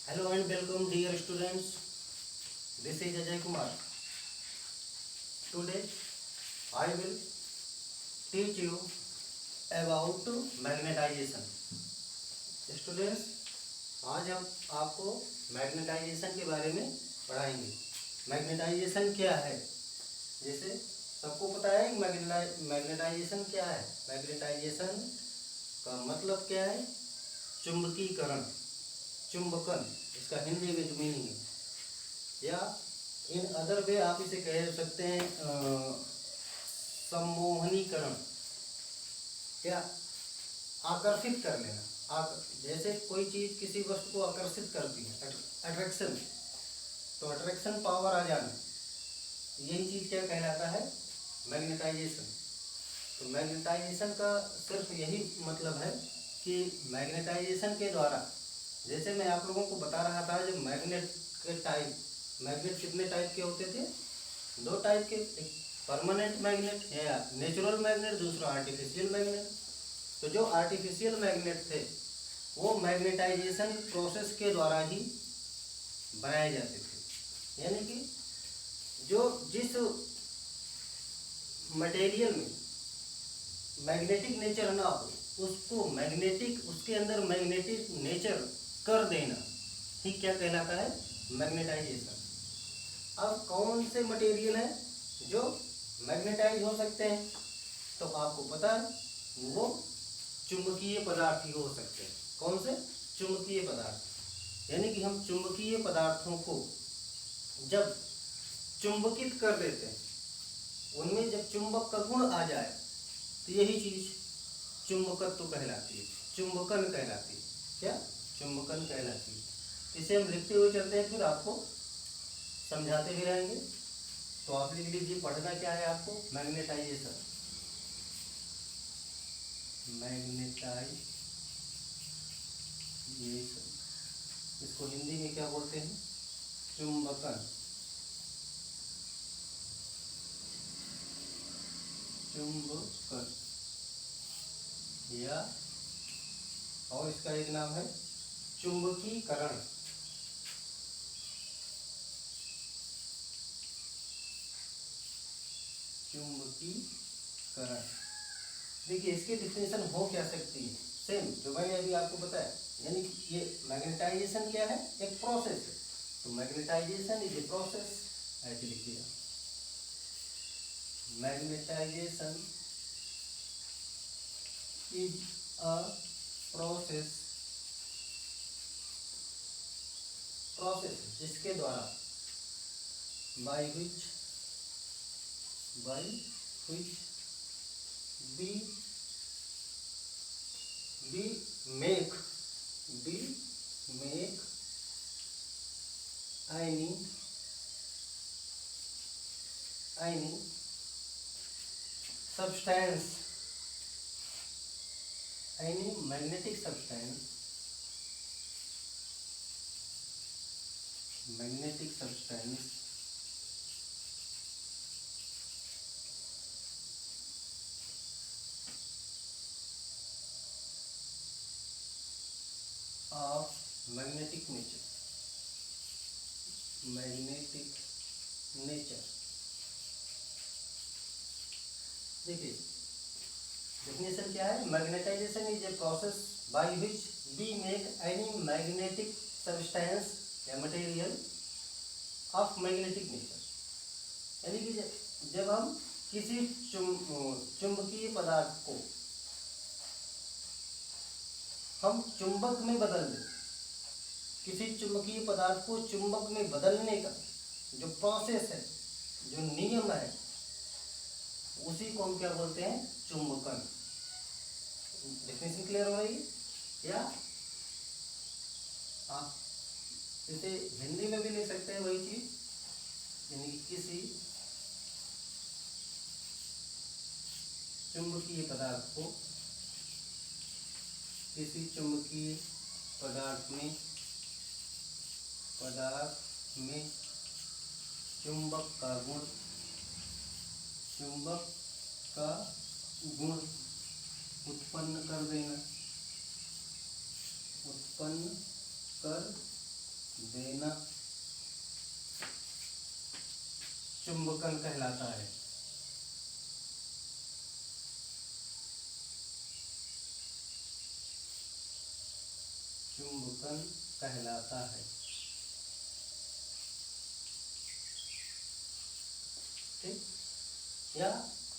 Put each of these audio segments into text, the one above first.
Hello and welcome dear students. This is Ajay Kumar. Today I will teach you about magnetization. Students, आज हम आपको magnetisation के बारे में पढ़ाएंगे. मैग्नेटाइजेशन क्या है? जैसे सबको पता है कि मैग्नेटाइजेशन क्या है. मैग्नेटाइजेशन का मतलब क्या है? चुंबकीकरण, चुंबकन, इसका हिंदी में जो मीनिंग है, या इन अदर वे आप इसे कह सकते हैं सम्मोहनीकरण, या आकर्षित कर लेना. जैसे कोई चीज किसी वस्तु को आकर्षित करती है, अट्रैक्शन, तो अट्रैक्शन पावर आ जाना, यही चीज क्या कहलाता है? मैग्नेटाइजेशन. तो मैग्नेटाइजेशन का सिर्फ यही मतलब है कि मैग्नेटाइजेशन के द्वारा, जैसे मैं आप लोगों को बता रहा था, जो मैग्नेट के टाइप, मैग्नेट कितने टाइप के होते थे? दो टाइप के, एक परमानेंट मैग्नेट या नेचुरल मैग्नेट, दूसरा आर्टिफिशियल मैग्नेट. तो जो आर्टिफिशियल मैग्नेट थे वो मैग्नेटाइजेशन प्रोसेस के द्वारा ही बनाए जाते थे. यानी कि जो जिस मटेरियल में मैग्नेटिक नेचर ना हो, उसको मैग्नेटिक, उसके अंदर मैग्नेटिक नेचर कर देना ही क्या कहलाता है? मैग्नेटाइजेशन. अब कौन से मटेरियल हैं जो मैग्नेटाइज हो सकते हैं? तो आपको पता है, वो चुंबकीय पदार्थ ही हो सकते हैं. कौन से? चुंबकीय पदार्थ. यानी कि हम चुंबकीय पदार्थों को जब चुंबकित कर देते हैं, उनमें जब चुंबक का गुण आ जाए, तो यही चीज चुंबकत्व कहलाती है, चुंबकन कहलाती है. क्या? चुंबकन कहलाती है. इसे हम लिखते हुए चलते हैं, फिर आपको समझाते भी रहेंगे. तो आप लिख लीजिए, पढ़ना क्या है आपको? मैग्नेटाइजेशन. मैग्नेटाइजेशन, इसको हिंदी में क्या बोलते हैं? चुंबकन. चुंबकन, या और इसका एक नाम है चुंबकीकरण. चुंबकीकरण. देखिए, इसकी डिफिनेशन हो क्या सकती है? सेम जो मैंने अभी आपको बताया. यानी ये मैग्नेटाइजेशन क्या है? एक प्रोसेस है. तो मैग्नेटाइजेशन इज ए प्रोसेस. ऐसे लिखिए, magnetization is a process, process जिसके द्वारा, by which we make any substance, any magnetic substance of magnetic nature. देखिए, डेफिनेशन क्या है? Magnetization is a process by which we make any magnetic substance या material of magnetic nature. यानी कि जब हम किसी चुंबकीय पदार्थ को हम चुंबक में बदल दें, किसी चुंबकीय पदार्थ को चुंबक में बदलने का जो प्रोसेस है, जो नियम है, उसी को हम क्या बोलते हैं? चुंबकन. डेफिनेशन क्लियर हो रही है? या आप इसे हिंदी में भी ले सकते हैं वही चीज. यानी कि किसी चुंबकीय पदार्थ को, किसी चुंबकीय पदार्थ में चुंबक का गुण उत्पन्न कर देना चुंबकन कहलाता है। चुंबकन कहलाता है। ठीक, या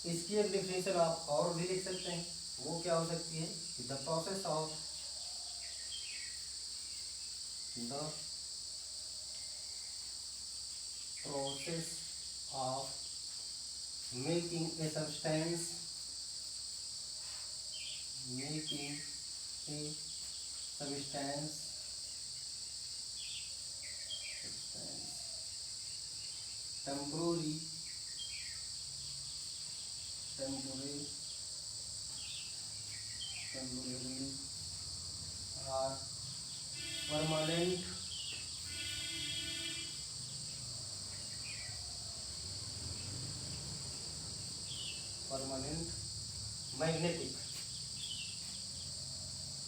इसकी एक डिफिनेशन आप और भी लिख सकते हैं। वो क्या हो सकती है कि the process of making a substance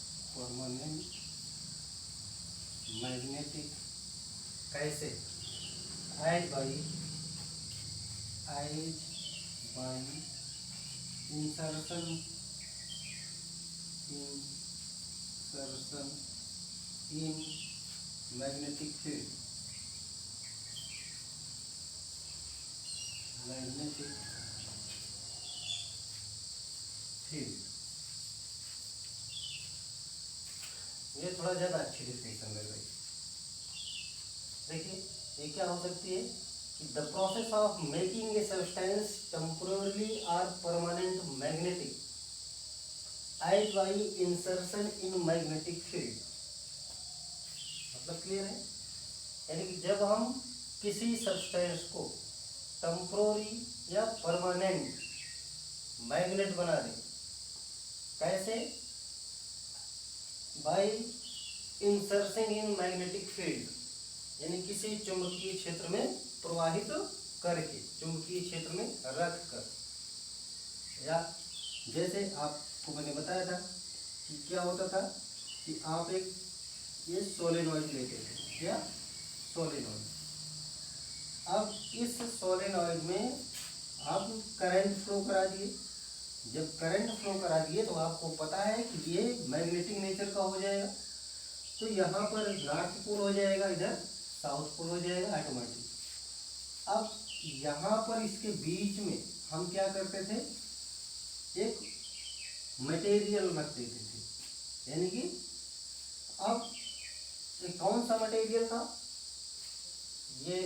temporary और परमानेंट मैग्नेटिक कैसे? As by insertion in magnetic field. ये थोड़ा ज़्यादा अच्छी डिफिनेशन लग रही है। देखिए ये क्या हो सकती है कि the process of making a substance temporally और permanent magnetic as by insertion in magnetic field. मतलब क्लियर है? यानी कि जब हम किसी सब्सटेंस को टेम्पोररी या परमानेंट मैग्नेट बना दें, कैसे? By insertion in magnetic field, यानी किसी चुंबकीय क्षेत्र में प्रवाहित करके, चुंबकीय क्षेत्र में रख कर। या जैसे आपको मैंने बताया था कि क्या होता था कि आप एक ये सोलेनॉइड लेते थे, क्या सोलेनॉइड। अब इस सोलेनॉइड में आप करंट फ्लो करा दिए। जब करंट फ्लो करा दिए तो आपको पता है कि ये मैग्नेटिक नेचर का हो जाएगा, तो यहाँ पर नॉर्थ पोल हो जाएगा, इधर साउथ पोल हो जाएगा ऑटोमेटिक। अब यहाँ पर इसके बीच में हम क्या करते थे, एक मटेरियल रख देते थे। यानी कि अब ये कौन सा मटेरियल था? ये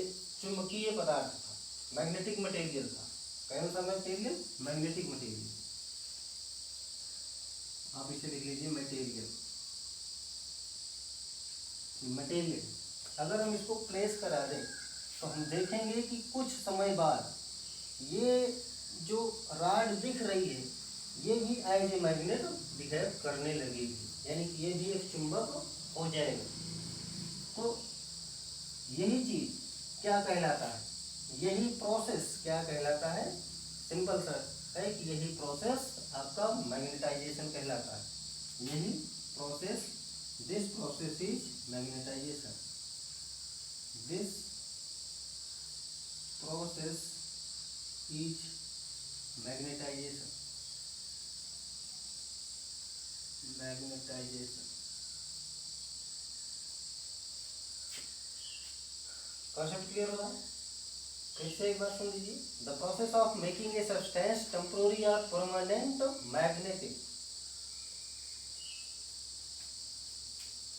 चुंबकीय पदार्थ था, मैग्नेटिक मटेरियल था। कौन सा मटेरियल? Magnetic material. आप इसे लिख लीजिए मटेरियल। अगर हम इसको प्लेस करा दें तो हम देखेंगे कि कुछ समय बाद ये जो रॉड दिख रही है ये भी एज ए मैग्नेट बिहेव करने लगेगी, यानी कि ये भी एक चुंबक हो जाएगा। तो यही चीज क्या कहलाता है? यही प्रोसेस क्या कहलाता है? सिंपल सा है कि यही प्रोसेस आपका मैग्नेटाइजेशन कहलाता है। यही process, this process is magnetisation. This process is magnetisation. Concept clear होगा? फिर से एक बार सुन लीजिए। The process of making a substance temporary और permanent magnetic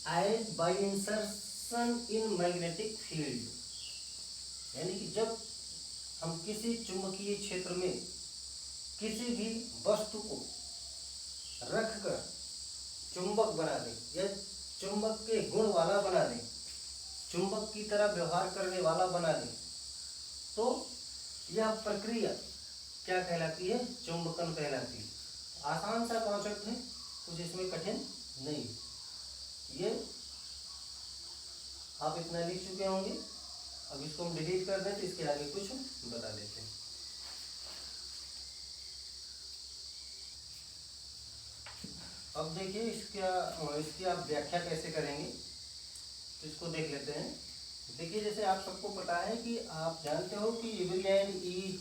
as by insertion in magnetic field. यानी कि जब हम किसी चुंबकीय क्षेत्र में किसी भी वस्तु को रखकर चुंबक बना दें या चुंबक के गुण वाला बना दें, चुंबक की तरह व्यवहार करने वाला बना दें, तो यह प्रक्रिया क्या कहलाती है? चुंबकन कहलाती है। आसान सा कॉन्सेप्ट है, कुछ इसमें कठिन नहीं। ये आप इतना लिख चुके होंगे। अब इसको हम डिलीट कर दें तो इसके आगे कुछ बता देते हैं। अब देखिए इसकी आप व्याख्या कैसे करेंगे, तो इसको देख लेते हैं। देखिए जैसे आप सबको पता है कि आप जानते हो कि एवरी एंड ईच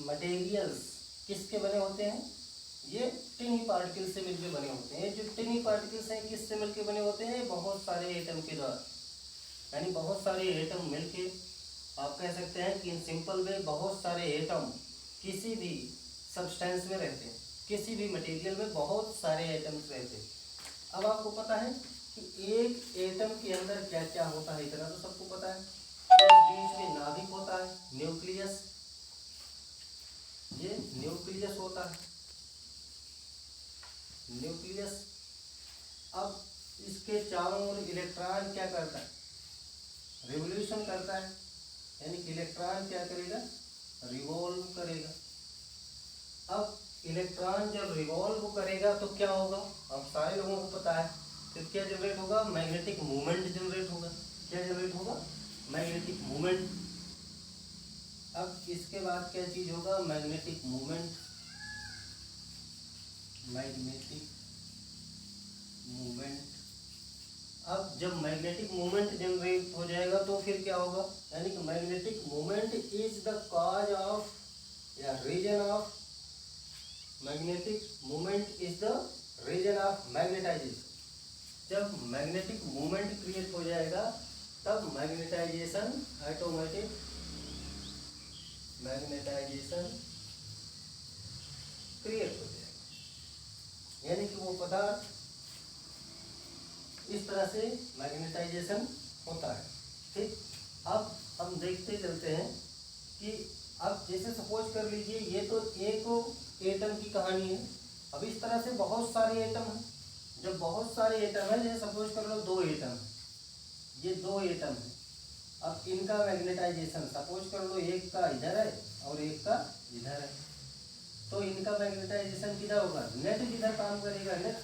मटेरियल्स किसके बने होते हैं, ये टिनी पार्टिकल से मिलकर बने होते हैं। जो टिनी पार्टिकल्स हैं किससे मिलकर बने होते हैं, बहुत सारे एटम के द्वारा, यानी बहुत सारे एटम मिलके, आप कह सकते हैं कि इन सिंपल वे बहुत सारे एटम किसी भी सब्सटेंस में रहते हैं, किसी भी मटेरियल में बहुत सारे एटम्स रहते हैं। अब आपको पता है कि एक एटम के अंदर क्या क्या होता है, इतना तो सबको पता है। बीच में नाभिक होता है, न्यूक्लियस, ये न्यूक्लियस होता है, न्यूक्लियस। अब इसके चारों ओर इलेक्ट्रॉन क्या करता है, रिवोल्यूशन करता है, यानी कि इलेक्ट्रॉन क्या करेगा, रिवॉल्व करेगा। अब इलेक्ट्रॉन जब रिवॉल्व करेगा तो क्या होगा, अब सारे लोगों को पता है, तो क्या जनरेट होगा, मैग्नेटिक मूवमेंट जनरेट होगा। क्या जनरेट होगा, मैग्नेटिक मूवमेंट। अब इसके बाद क्या चीज होगा, मैग्नेटिक मूवमेंट, मैग्नेटिक मूवमेंट। अब जब मैग्नेटिक मूवमेंट जनरेट हो जाएगा तो फिर क्या होगा, यानी कि magnetic movement is the cause of या reason of, magnetic movement is the reason of magnetisation. जब मैग्नेटिक मूवमेंट क्रिएट हो जाएगा तब मैग्नेटाइजेशन ऑटोमेटिक, मैग्नेटाइजेशन क्रिएट हो जाएगा, यानी कि वो पदार्थ, इस तरह से मैग्नेटाइजेशन होता है। ठीक, अब हम देखते चलते हैं कि अब जैसे सपोज कर लीजिए ये तो एक एटम की कहानी है। अब इस तरह से बहुत सारे एटम हैं। जब बहुत सारे एटम है, जैसे सपोज कर लो 2 एटम है, ये 2 एटम है। अब इनका मैग्नेटाइजेशन सपोज कर लो एक का इधर है और एक का इधर है, तो इनका मैग्नेटाइजेशन किधर होगा, नेट किधर काम करेगा, नेट,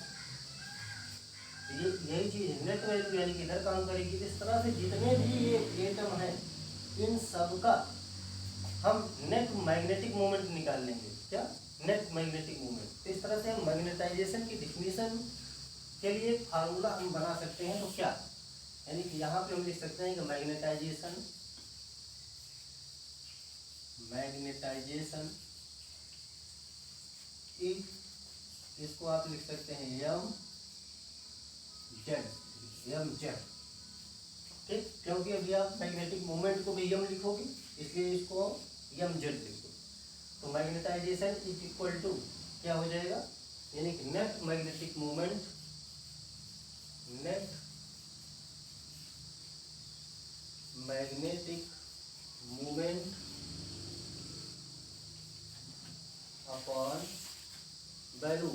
ये यही चीज है, नेट वैल्यू यानी कि इधर काम करेगी। इस तरह से जितने भी ये एटम है इन सब का हम नेट मैग्नेटिक मोमेंट निकाल लेंगे। क्या, नेट मैग्नेटिक मोमेंट। तो इस तरह से हम मैग्नेटाइजेशन की डिफिनीशन के लिए एक फार्मूला हम बना सकते हैं। तो क्या, यानी कि यहाँ पे हम लिख सकते हैं कि मैग्नेटाइजेशन, मैग्नेटाइजेशन इसको आप लिख सकते हैं एम जेड। ठीक, क्योंकि अभी आप मैग्नेटिक मोमेंट को भी एम लिखोगे इसलिए इसको एम जेड लिखो। तो मैग्नेटाइजेशन इज इक्वल टू क्या हो जाएगा, यानी कि net magnetic moment, net magnetic moment upon value,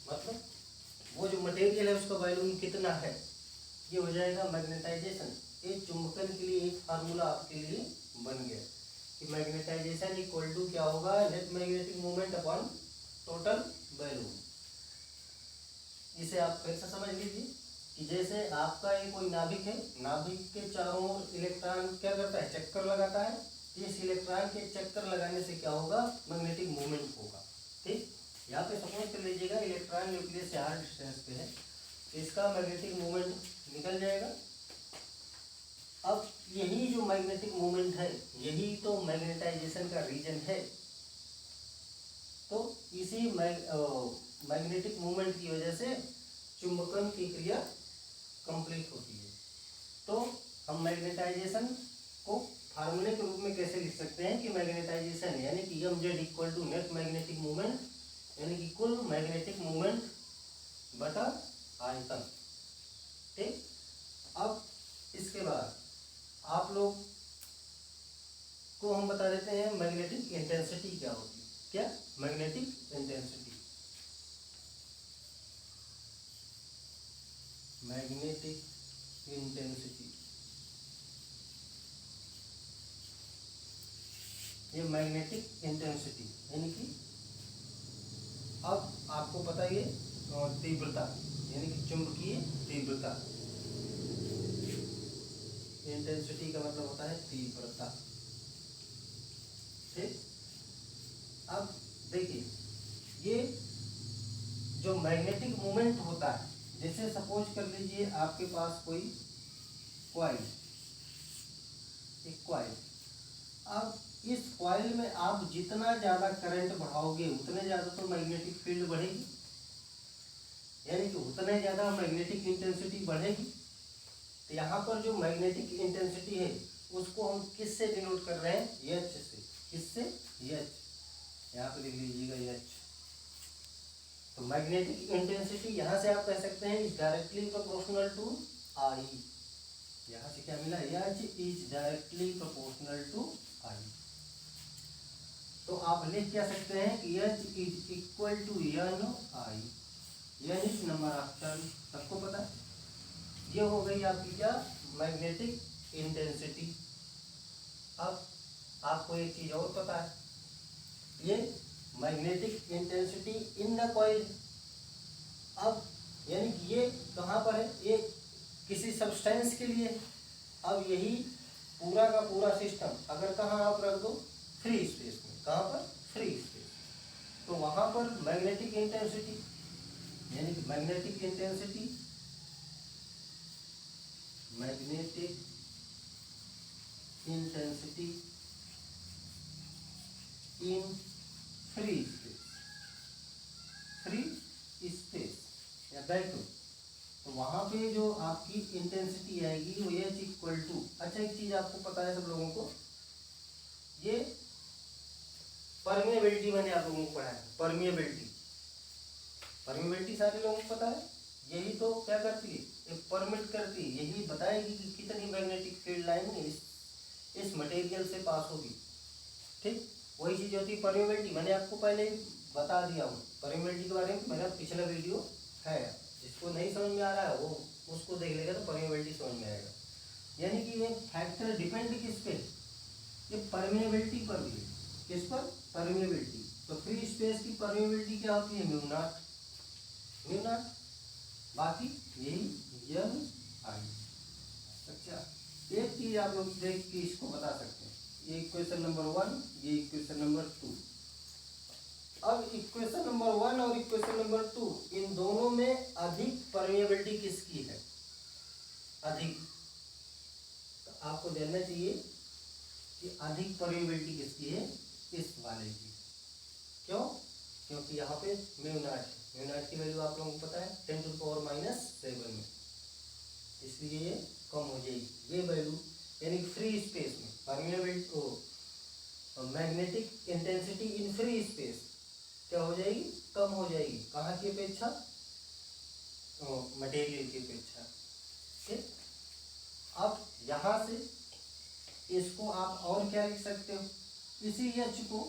मतलब वो जो मटेरियल है उसका वॉल्यूम कितना है, ये हो जाएगा मैग्नेटाइजेशन। एक चुंबकन के लिए एक फार्मूला आपके लिए बन गया कि मैग्नेटाइजेशन इक्वल टू क्या होगा, net magnetic moment upon total volume. इसे आप फिर से समझ लीजिए कि जैसे आपका ये कोई नाभिक है, नाभिक के चारों ओर इलेक्ट्रॉन क्या करता है, चक्कर लगाता है। इस इलेक्ट्रॉन के चक्कर लगाने से क्या होगा, मैग्नेटिक मूवमेंट होगा। ठीक, यहाँ पे सपोज कर लीजिएगा इलेक्ट्रॉन न्यूक्लियस से r डिस्टेंस पे है, इसका मैग्नेटिक मूवमेंट निकल जाएगा। अब यही जो मैग्नेटिक मूवमेंट है यही तो मैग्नेटाइजेशन का रीजन है। तो इसी मैग्नेटिक मूवमेंट की वजह से चुंबकन की क्रिया कंप्लीट होती है। तो हम मैग्नेटाइजेशन को फार्मूले के रूप में कैसे लिख सकते हैं कि मैग्नेटाइजेशन यानी कि M Z equal to net magnetic movement, यानी कि कुल मैग्नेटिक मूवमेंट बटा आयतन। ठीक, अब इसके बाद आप लोग को हम बता देते हैं मैग्नेटिक इंटेंसिटी क्या होती है। क्या, मैग्नेटिक इंटेंसिटी, मैग्नेटिक इंटेंसिटी, ये मैग्नेटिक इंटेंसिटी यानी कि अब आपको पता है तीव्रता, यानी कि चुंबकीय तीव्रता, इंटेंसिटी का मतलब होता है तीव्रता। ठीक, अब देखिए ये जो मैग्नेटिक मोमेंट होता है, जैसे सपोज कर लीजिए आपके पास कोई कॉइल, एक कॉइल, अब इस कॉइल में आप जितना ज़्यादा करंट बढ़ाओगे उतने ज़्यादा तो मैग्नेटिक फील्ड बढ़ेगी, यानी कि उतने ज़्यादा मैग्नेटिक इंटेंसिटी बढ़ेगी। तो यहाँ पर जो मैग्नेटिक इंटेंसिटी है उसको हम किससे डिनोट कर रहे हैं? एच से। किससे? एच। यहाँ पे लिख लीजिएगा एच। तो मैग्नेटिक इंटेंसिटी यहाँ से आप कह सकते हैं is directly proportional to I. यहाँ से क्या मिला? H is directly proportional to I. तो आप लिख क्या सकते हैं कि H is equal to N I. N is number of turn, सबको पता है। ये हो गई आपकी क्या? Magnetic intensity. अब आपको एक चीज और पता है, ये magnetic intensity in the coil. अब यानी कि ये कहाँ पर है? ये किसी सब्सटेंस के लिए। अब यही पूरा का पूरा सिस्टम अगर कहाँ आप रख दो? फ्री स्पेस में। कहाँ पर? Free space. तो वहाँ पर मैग्नेटिक इंटेंसिटी, यानी कि magnetic intensity, magnetic intensity in free space, free space या वैक्यूम, तो वहां पे जो आपकी इंटेंसिटी आएगी वो एच इक्वल टू, अच्छा एक चीज आपको पता है सब लोगों को, ये परमिएबिलिटी मैंने आप लोगों को पढ़ा है। परमिएबिलिटी, परमिएबिलिटी सारे लोगों को पता है। यही तो क्या करती है? ये परमिट करती है, यही बताएगी कि कितनी मैग्नेटिक फील्ड लाइन इस मटेरियल से पास होगी। ठीक, वही चीज होती है परमिएबिलिटी। मैंने आपको पहले बता दिया हूँ परमिएबिलिटी के बारे में, मेरा पिछला वीडियो है। जिसको नहीं समझ में आ रहा है वो उसको देख लेगा तो परमिएबिलिटी समझ में आएगा। यानी कि ये फैक्टर डिपेंड किस पे? ये परमिएबिलिटी पर भी है। किस पर? परमिएबिलिटी। तो फ्री स्पेस की परमिएबिलिटी क्या होती है? Mu naught, mu naught. बाकी यही एन आई। अच्छा, एक चीज आप लोग देख के इसको बता सकते हैं। ये इक्वेशन नंबर 1, ये इक्वेशन नंबर 2। अब इक्वेशन नंबर 1 और इक्वेशन नंबर 2, इन दोनों में अधिक परमिएबिलिटी किसकी है? अधिक। तो आपको जानना चाहिए कि अधिक परमिएबिलिटी किसकी है? इस वाले की। क्यों? क्योंकि यहाँ पे म्यू नॉट है। म्यू नॉट की वैल्यू आप लोगों को पता है 10⁻⁻⁷ में, इसलिए ये कम हो जाएगी ये वैल्यू। यानी फ्री स्पेस में permeability, magnetic intensity in free space क्या हो जाएगी? कम हो जाएगी। कहाँ की अपेक्षा? मटेरियल की अपेक्षा। ठीक, अब यहाँ से इसको आप और क्या लिख सकते हो? इसी एच को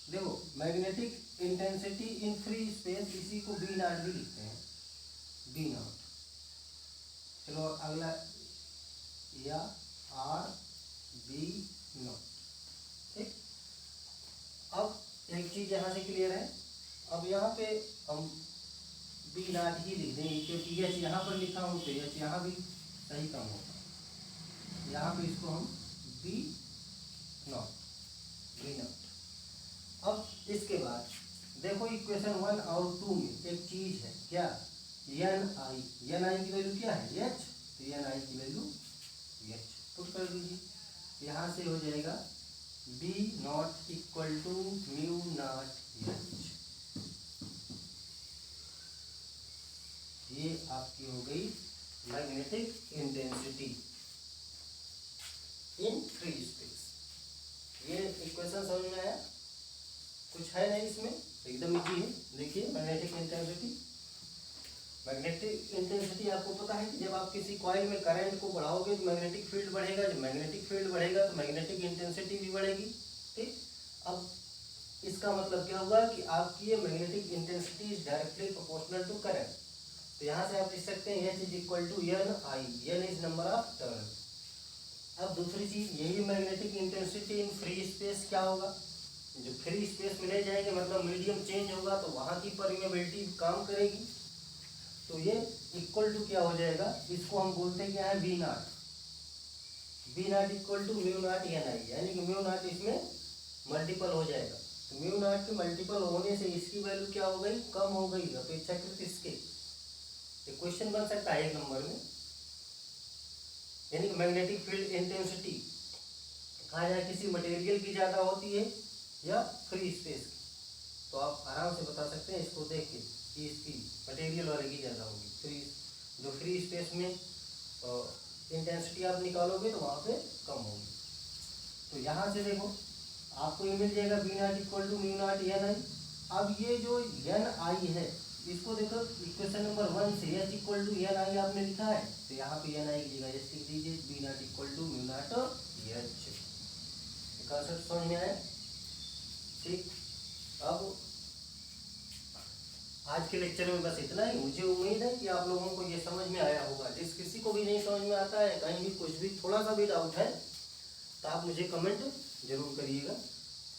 देखो, magnetic intensity in free space, इसी को बी नॉट भी लिखते हैं, बी नॉट। चलो अगला, या आर बी नॉट। ठीक, अब एक चीज यहाँ से क्लियर है। अब यहाँ पे हम बी नॉट ही लिख देंगे क्योंकि एच यहाँ पर लिखा हूँ तो एच यहाँ भी सही कम होगा। यहाँ पे इसको हम बी नॉट, बी नॉट। अब इसके बाद देखो इक्वेशन 1 और 2 में एक चीज है क्या? N I. एन आई की वैल्यू क्या है? एच। तो एन आई की वैल्यू एच पुट कर दीजिए। यहाँ से हो जाएगा B not equal to mu not H. ये आपकी हो गई magnetic intensity in free space. ये इक्वेशन समझ में आया? कुछ है नहीं इसमें, एकदम इजी है। देखिए मैग्नेटिक इंटेंसिटी, मैग्नेटिक इंटेंसिटी आपको पता है कि जब आप किसी कॉइल में करंट को बढ़ाओगे तो मैग्नेटिक फील्ड बढ़ेगा। जब मैग्नेटिक फील्ड बढ़ेगा तो मैग्नेटिक इंटेंसिटी भी बढ़ेगी। ठीक, अब इसका मतलब क्या हुआ कि आपकी ये magnetic intensity is directly proportional to current. तो यहाँ से आप लिख सकते हैं H is equal to N I. N is number of turn. अब दूसरी चीज, यही magnetic intensity in free space क्या होगा? जो फ्री स्पेस में ले जाएंगे मतलब मीडियम चेंज होगा तो वहाँ की परमिएबिलिटी काम करेगी। तो ये इक्वल टू क्या हो जाएगा? इसको हम बोलते हैं क्या है? B naught. B not equal to mu naught N I, यानी कि म्यू नॉट इसमें मल्टीपल हो जाएगा। म्यू नॉट के मल्टीपल होने से इसकी वैल्यू क्या हो गई, कम हो गई अपेक्षाकृत इसके। ये क्वेश्चन बन सकता है 1 नंबर में, यानी कि मैग्नेटिक फील्ड इंटेंसिटी कहा जाए किसी मटेरियल की ज़्यादा होती है या फ्री स्पेस की, तो आप आराम से बता सकते हैं इसको देख के कि इसकी मटेरियल वाले की ज़्यादा होगी। फ्री स्पेस में इंटेंसिटी आप निकालोगे तो वहाँ पे कम होगी। तो यहाँ से देखो आपको ये मिल जाएगा B not equal to mu naught N I. अब ये जो एन आई है इसको देखो इक्वेशन नंबर 1 से एच इक्वल टू एन आई आपने लिखा है, तो यहाँ पे एन आई लिखा जैसे लिख दीजिए B not equal to mu not H. Concept समझ में आया? ठीक, अब आज के लेक्चर में बस इतना ही। मुझे उम्मीद है कि आप लोगों को ये समझ में आया होगा। जिस किसी को भी नहीं समझ में आता है, कहीं भी कुछ भी थोड़ा सा भी डाउट है, तो आप मुझे कमेंट जरूर करिएगा।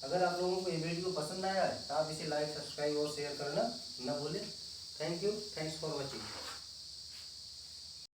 अगर आप लोगों को ये वीडियो पसंद आया है तो आप इसे लाइक, सब्सक्राइब और शेयर करना न भूलें। Thank you, thanks for watching.